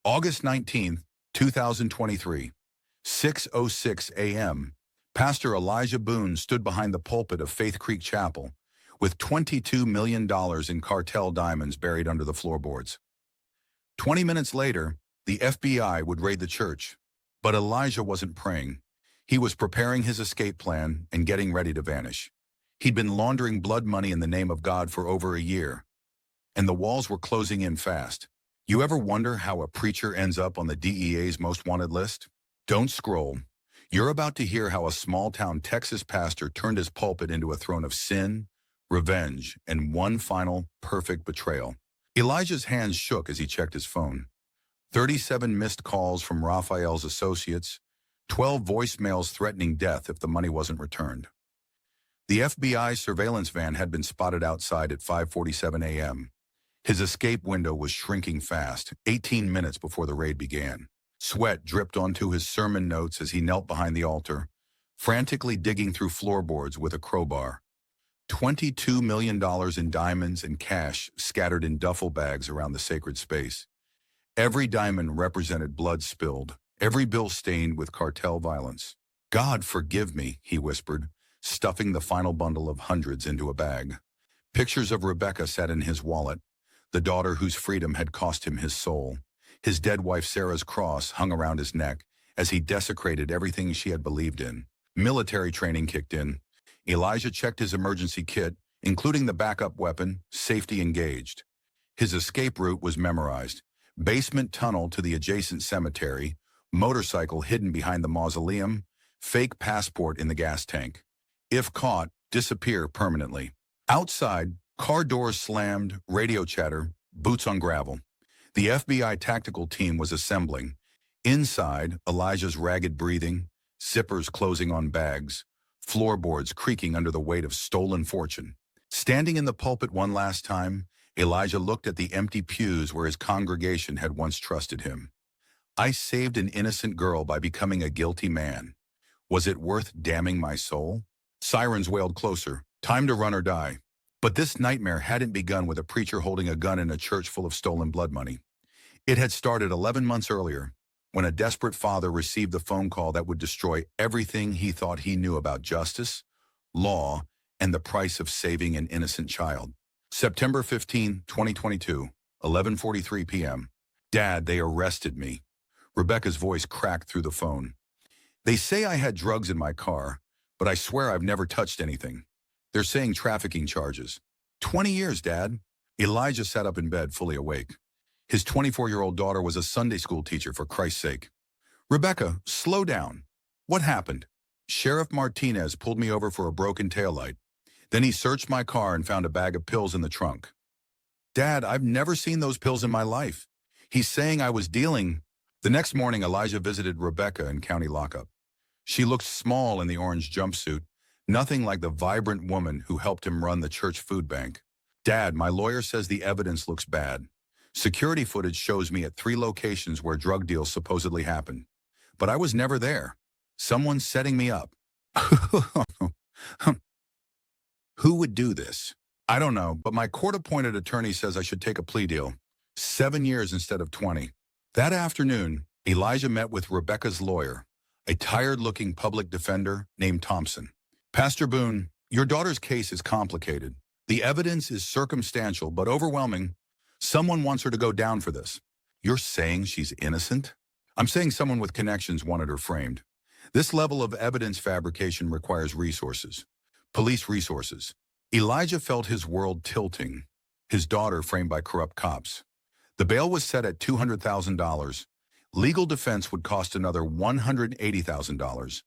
August 19th, 2023, 6:06 a.m., Pastor Elijah Boone stood behind the pulpit of Faith Creek Chapel with $22 million in cartel diamonds buried under the floorboards. 20 minutes later, the FBI would raid the church, but Elijah wasn't praying. He was preparing his escape plan and getting ready to vanish. He'd been laundering blood money in the name of God for over a year, and the walls were closing in fast. You ever wonder how a preacher ends up on the DEA's most wanted list? Don't scroll. You're about to hear how a small-town Texas pastor turned his pulpit into a throne of sin, revenge, and one final perfect betrayal. Elijah's hands shook as he checked his phone. 37 missed calls from Raphael's associates, 12 voicemails threatening death if the money wasn't returned. The FBI surveillance van had been spotted outside at 5:47 a.m. His escape window was shrinking fast, 18 minutes before the raid began. Sweat dripped onto his sermon notes as he knelt behind the altar, frantically digging through floorboards with a crowbar. $22 million in diamonds and cash scattered in duffel bags around the sacred space. Every diamond represented blood spilled, every bill stained with cartel violence. "God forgive me," he whispered, stuffing the final bundle of hundreds into a bag. Pictures of Rebecca sat in his wallet, the daughter whose freedom had cost him his soul. His dead wife Sarah's cross hung around his neck as he desecrated everything she had believed in. Military training kicked in. Elijah checked his emergency kit, including the backup weapon, safety engaged. His escape route was memorized: basement tunnel to the adjacent cemetery, motorcycle hidden behind the mausoleum, fake passport in the gas tank. If caught, disappear permanently. Outside, car doors slammed, radio chatter, boots on gravel. The FBI tactical team was assembling. Inside, Elijah's ragged breathing, zippers closing on bags, floorboards creaking under the weight of stolen fortune. Standing in the pulpit one last time, Elijah looked at the empty pews where his congregation had once trusted him. "I saved an innocent girl by becoming a guilty man. Was it worth damning my soul?" Sirens wailed closer. Time to run or die. But this nightmare hadn't begun with a preacher holding a gun in a church full of stolen blood money. It had started 11 months earlier, when a desperate father received the phone call that would destroy everything he thought he knew about justice, law, and the price of saving an innocent child. September 15, 2022, 11:43 p.m. "Dad, they arrested me." Rebecca's voice cracked through the phone. "They say I had drugs in my car, but I swear I've never touched anything. They're saying trafficking charges." 20 years, Dad." Elijah sat up in bed, fully awake. His 24-year-old daughter was a Sunday school teacher, for Christ's sake. "Rebecca, slow down. What happened?" "Sheriff Martinez pulled me over for a broken taillight. Then he searched my car and found a bag of pills in the trunk." "Dad, I've never seen those pills in my life. He's saying I was dealing." The next morning, Elijah visited Rebecca in county lockup. She looked small in the orange jumpsuit, nothing like the vibrant woman who helped him run the church food bank. "Dad, my lawyer says the evidence looks bad. Security footage shows me at 3 locations where drug deals supposedly happened. But I was never there. Someone's setting me up." "Who would do this?" "I don't know, but my court-appointed attorney says I should take a plea deal. 7 years instead of 20. That afternoon, Elijah met with Rebecca's lawyer, a tired-looking public defender named Thompson. "Pastor Boone, your daughter's case is complicated. The evidence is circumstantial but overwhelming. Someone wants her to go down for this." "You're saying she's innocent?" "I'm saying someone with connections wanted her framed. This level of evidence fabrication requires resources. Police resources." Elijah felt his world tilting. His daughter framed by corrupt cops. The bail was set at $200,000. Legal defense would cost another $180,000.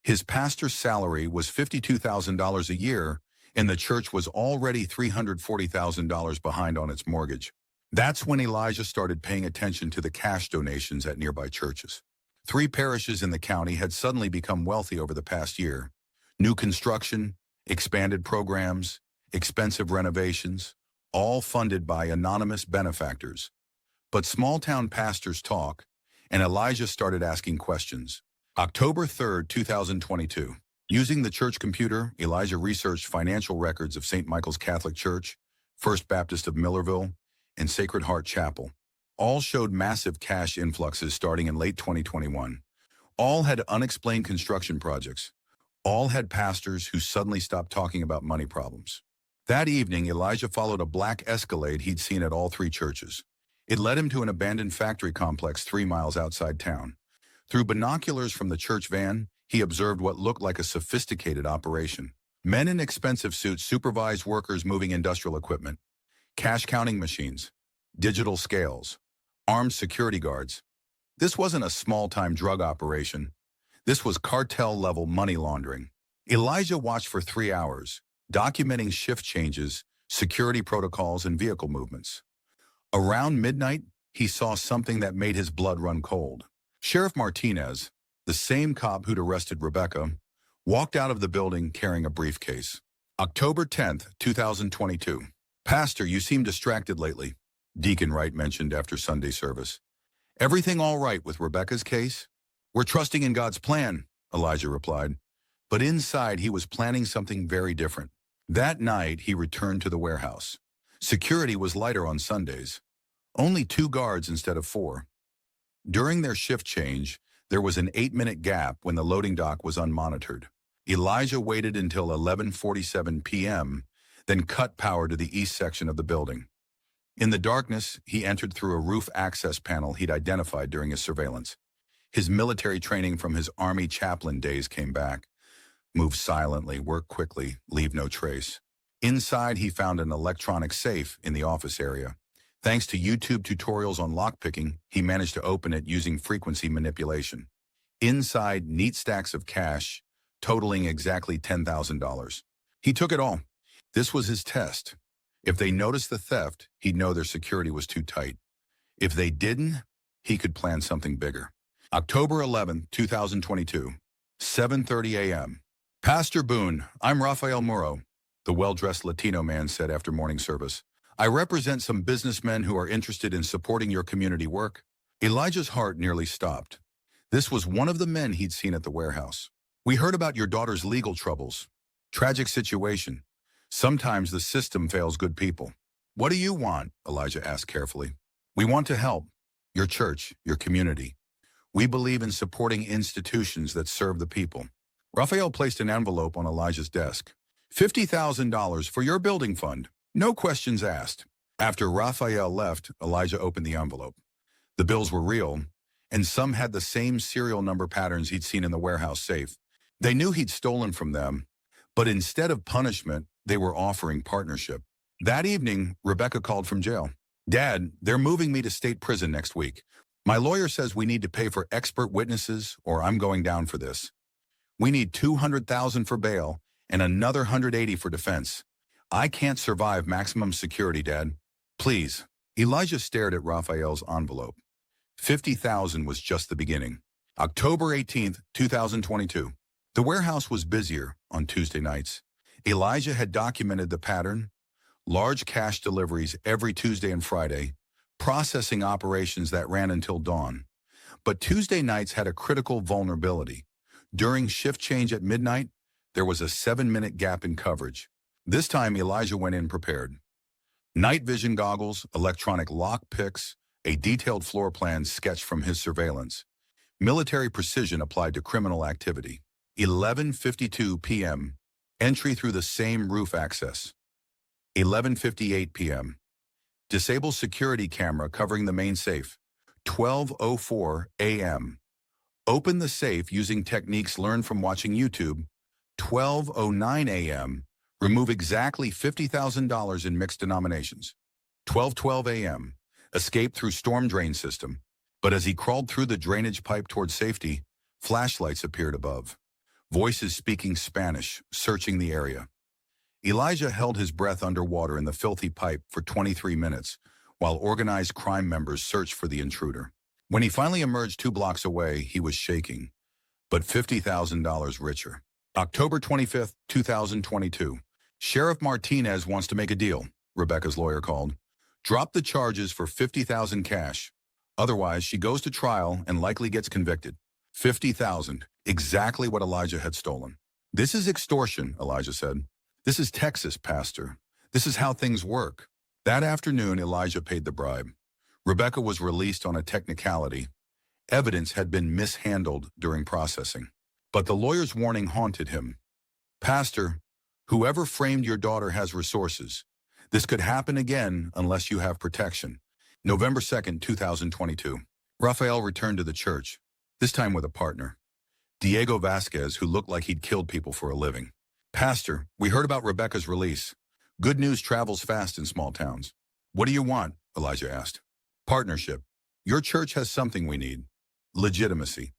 His pastor's salary was $52,000 a year, and the church was already $340,000 behind on its mortgage. That's when Elijah started paying attention to the cash donations at nearby churches. 3 parishes in the county had suddenly become wealthy over the past year. New construction, expanded programs, expensive renovations, all funded by anonymous benefactors. But small-town pastors talk, and Elijah started asking questions. October 3, 2022. Using the church computer, Elijah researched financial records of St. Michael's Catholic Church, First Baptist of Millerville, and Sacred Heart Chapel. All showed massive cash influxes starting in late 2021. All had unexplained construction projects. All had pastors who suddenly stopped talking about money problems. That evening, Elijah followed a black Escalade he'd seen at all three churches. It led him to an abandoned factory complex 3 miles outside town. Through binoculars from the church van, he observed what looked like a sophisticated operation. Men in expensive suits supervised workers moving industrial equipment, cash counting machines, digital scales, armed security guards. This wasn't a small-time drug operation. This was cartel-level money laundering. Elijah watched for 3 hours, documenting shift changes, security protocols, and vehicle movements. Around midnight, he saw something that made his blood run cold. Sheriff Martinez, the same cop who'd arrested Rebecca, walked out of the building carrying a briefcase. October 10th, 2022. "Pastor, you seem distracted lately," Deacon Wright mentioned after Sunday service. "Everything all right with Rebecca's case?" "We're trusting in God's plan," Elijah replied. But inside, he was planning something very different. That night, he returned to the warehouse. Security was lighter on Sundays. Only 2 guards instead of 4. During their shift change, there was an 8-minute gap when the loading dock was unmonitored. Elijah waited until 11:47 p.m., then cut power to the east section of the building. In the darkness, he entered through a roof access panel he'd identified during his surveillance. His military training from his Army chaplain days came back. Move silently, work quickly, leave no trace. Inside, he found an electronic safe in the office area. Thanks to YouTube tutorials on lockpicking, he managed to open it using frequency manipulation. Inside, neat stacks of cash, totaling exactly $10,000. He took it all. This was his test. If they noticed the theft, he'd know their security was too tight. If they didn't, he could plan something bigger. October 11, 2022, 7:30 a.m. "Pastor Boone, I'm Rafael Muro," the well-dressed Latino man said after morning service. "I represent some businessmen who are interested in supporting your community work." Elijah's heart nearly stopped. This was one of the men he'd seen at the warehouse. "We heard about your daughter's legal troubles. Tragic situation. Sometimes the system fails good people." "What do you want?" Elijah asked carefully. "We want to help. Your church, your community. We believe in supporting institutions that serve the people." Raphael placed an envelope on Elijah's desk. $50,000 for your building fund. No questions asked. After Raphael left, Elijah opened the envelope. The bills were real, and some had the same serial number patterns he'd seen in the warehouse safe. They knew he'd stolen from them, but instead of punishment, they were offering partnership. That evening, Rebecca called from jail. "Dad, they're moving me to state prison next week. My lawyer says we need to pay for expert witnesses or I'm going down for this. We need $200,000 for bail and another $180,000 for defense. I can't survive maximum security, Dad. Please." Elijah stared at Raphael's envelope. $50,000 was just the beginning. October 18th, 2022. The warehouse was busier on Tuesday nights. Elijah had documented the pattern: large cash deliveries every Tuesday and Friday, processing operations that ran until dawn. But Tuesday nights had a critical vulnerability. During shift change at midnight, there was a 7-minute gap in coverage. This time, Elijah went in prepared. Night vision goggles, electronic lock picks, a detailed floor plan sketched from his surveillance. Military precision applied to criminal activity. 11:52 p.m. Entry through the same roof access. 11:58 p.m. Disable security camera covering the main safe. 12:04 a.m. Open the safe using techniques learned from watching YouTube. 12:09 a.m. Remove exactly $50,000 in mixed denominations. 12:12 a.m. Escape through storm drain system. But as he crawled through the drainage pipe toward safety, flashlights appeared above. Voices speaking Spanish, searching the area. Elijah held his breath underwater in the filthy pipe for 23 minutes, while organized crime members searched for the intruder. When he finally emerged 2 blocks away, he was shaking, but $50,000 richer. October 25th, 2022. Sheriff Martinez wants to make a deal, Rebecca's lawyer called. Drop the charges for $50,000 cash. Otherwise, she goes to trial and likely gets convicted. $50,000, exactly what Elijah had stolen. This is extortion, Elijah said. This is Texas, Pastor. This is how things work. That afternoon, Elijah paid the bribe. Rebecca was released on a technicality. Evidence had been mishandled during processing. But the lawyer's warning haunted him. Pastor, whoever framed your daughter has resources. This could happen again unless you have protection. November 2nd, 2022. Rafael returned to the church, this time with a partner, Diego Vasquez, who looked like he'd killed people for a living. Pastor, we heard about Rebecca's release. Good news travels fast in small towns. What do you want? Elijah asked. Partnership. Your church has something we need. Legitimacy.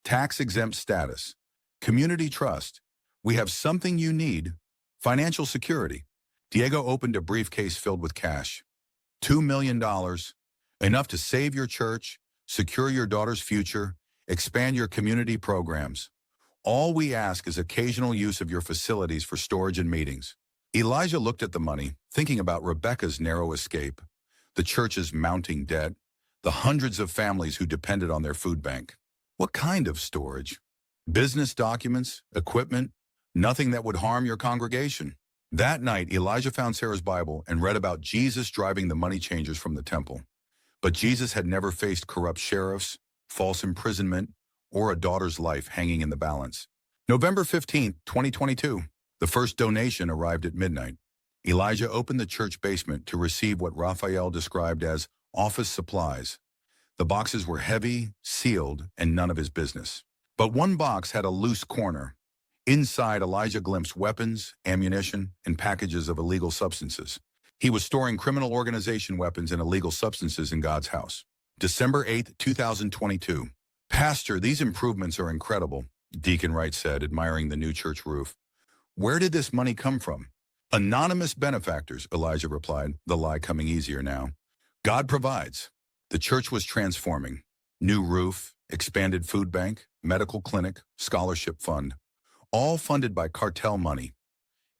Tax-exempt status. Community trust. We have something you need. Financial security. Diego opened a briefcase filled with cash. $2 million. Enough to save your church, secure your daughter's future, expand your community programs. All we ask is occasional use of your facilities for storage and meetings. Elijah looked at the money, thinking about Rebecca's narrow escape, the church's mounting debt, the hundreds of families who depended on their food bank. What kind of storage? Business documents, equipment, nothing that would harm your congregation. That night, Elijah found Sarah's Bible and read about Jesus driving the money changers from the temple. But Jesus had never faced corrupt sheriffs, false imprisonment, or a daughter's life hanging in the balance. November 15th, 2022. The first donation arrived at midnight. Elijah opened the church basement to receive what Raphael described as office supplies. The boxes were heavy, sealed, and none of his business. But one box had a loose corner. Inside, Elijah glimpsed weapons, ammunition, and packages of illegal substances. He was storing criminal organization weapons and illegal substances in God's house. December 8th, 2022. Pastor, these improvements are incredible, Deacon Wright said, admiring the new church roof. Where did this money come from? Anonymous benefactors, Elijah replied, the lie coming easier now. God provides. The church was transforming. New roof, expanded food bank, medical clinic, scholarship fund, all funded by cartel money.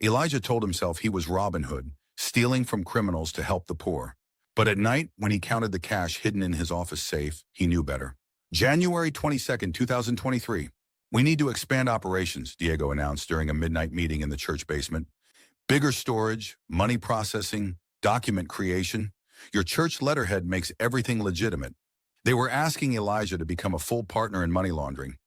Elijah told himself he was Robin Hood, stealing from criminals to help the poor. But at night, when he counted the cash hidden in his office safe, he knew better. January 22nd, 2023. We need to expand operations, Diego announced during a midnight meeting in the church basement. Bigger storage, money processing, document creation. Your church letterhead makes everything legitimate. They were asking Elijah to become a full partner in money laundering.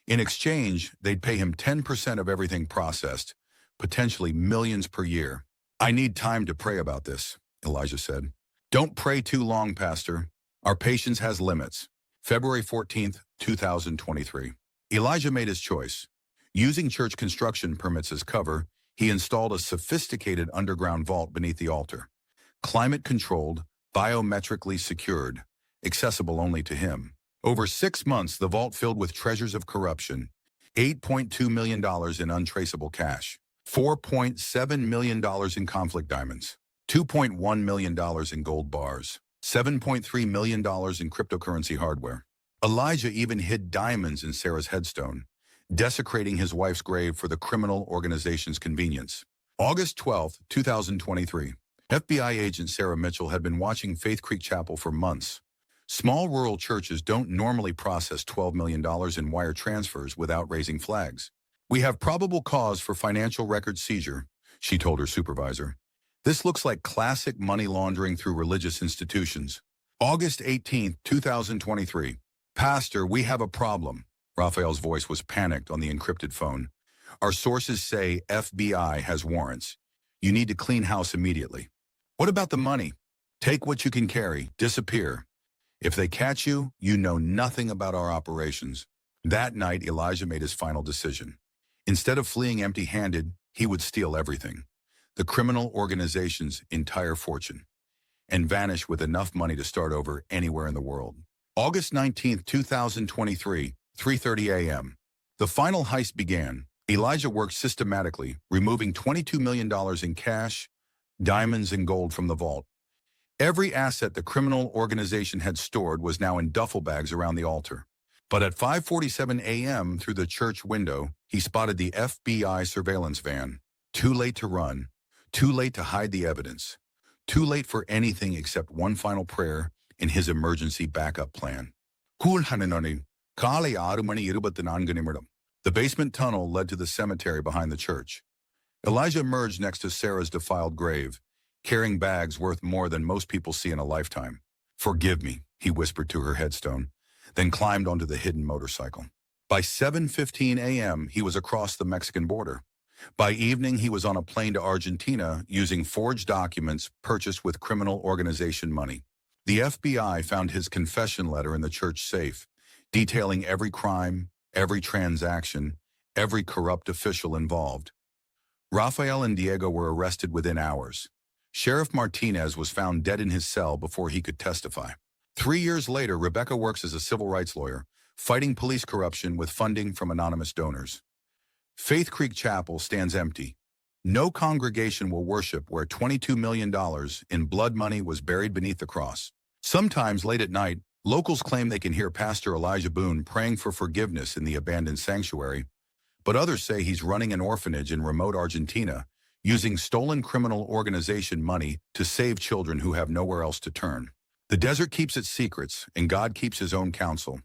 In exchange, they'd pay him 10% of everything processed, potentially millions per year. I need time to pray about this, Elijah said. Don't pray too long, Pastor. Our patience has limits. February 14th, 2023. Elijah made his choice. Using church construction permits as cover, he installed a sophisticated underground vault beneath the altar. Climate-controlled, biometrically secured, accessible only to him. Over 6 months, the vault filled with treasures of corruption, $8.2 million in untraceable cash, $4.7 million in conflict diamonds, $2.1 million in gold bars, $7.3 million in cryptocurrency hardware. Elijah even hid diamonds in Sarah's headstone, desecrating his wife's grave for the criminal organization's convenience. August 12, 2023. FBI agent Sarah Mitchell had been watching Faith Creek Chapel for months. Small rural churches don't normally process $12 million in wire transfers without raising flags. We have probable cause for financial record seizure, she told her supervisor. This looks like classic money laundering through religious institutions. August 18, 2023. Pastor, we have a problem. Raphael's voice was panicked on the encrypted phone. Our sources say FBI has warrants. You need to clean house immediately. What about the money? Take what you can carry, disappear. If they catch you, you know nothing about our operations. That night, Elijah made his final decision. Instead of fleeing empty-handed, he would steal everything. The criminal organization's entire fortune. And vanish with enough money to start over anywhere in the world. August 19, 2023, 3:30 a.m. The final heist began. Elijah worked systematically, removing $22 million in cash, diamonds, and gold from the vault. Every asset the criminal organization had stored was now in duffel bags around the altar. But at 5:47 a.m. through the church window, he spotted the FBI surveillance van. Too late to run, too late to hide the evidence, too late for anything except one final prayer in his emergency backup plan. The basement tunnel led to the cemetery behind the church. Elijah emerged next to Sarah's defiled grave, carrying bags worth more than most people see in a lifetime. "Forgive me," he whispered to her headstone, then climbed onto the hidden motorcycle. By 7:15 a.m., he was across the Mexican border. By evening, he was on a plane to Argentina using forged documents purchased with criminal organization money. The FBI found his confession letter in the church safe, detailing every crime, every transaction, every corrupt official involved. Rafael and Diego were arrested within hours. Sheriff Martinez was found dead in his cell before he could testify. 3 years later, Rebecca works as a civil rights lawyer, fighting police corruption with funding from anonymous donors. Faith Creek Chapel stands empty. No congregation will worship where $22 million in blood money was buried beneath the cross. Sometimes late at night, locals claim they can hear Pastor Elijah Boone praying for forgiveness in the abandoned sanctuary, but others say he's running an orphanage in remote Argentina, using stolen criminal organization money to save children who have nowhere else to turn. The desert keeps its secrets, and God keeps his own counsel.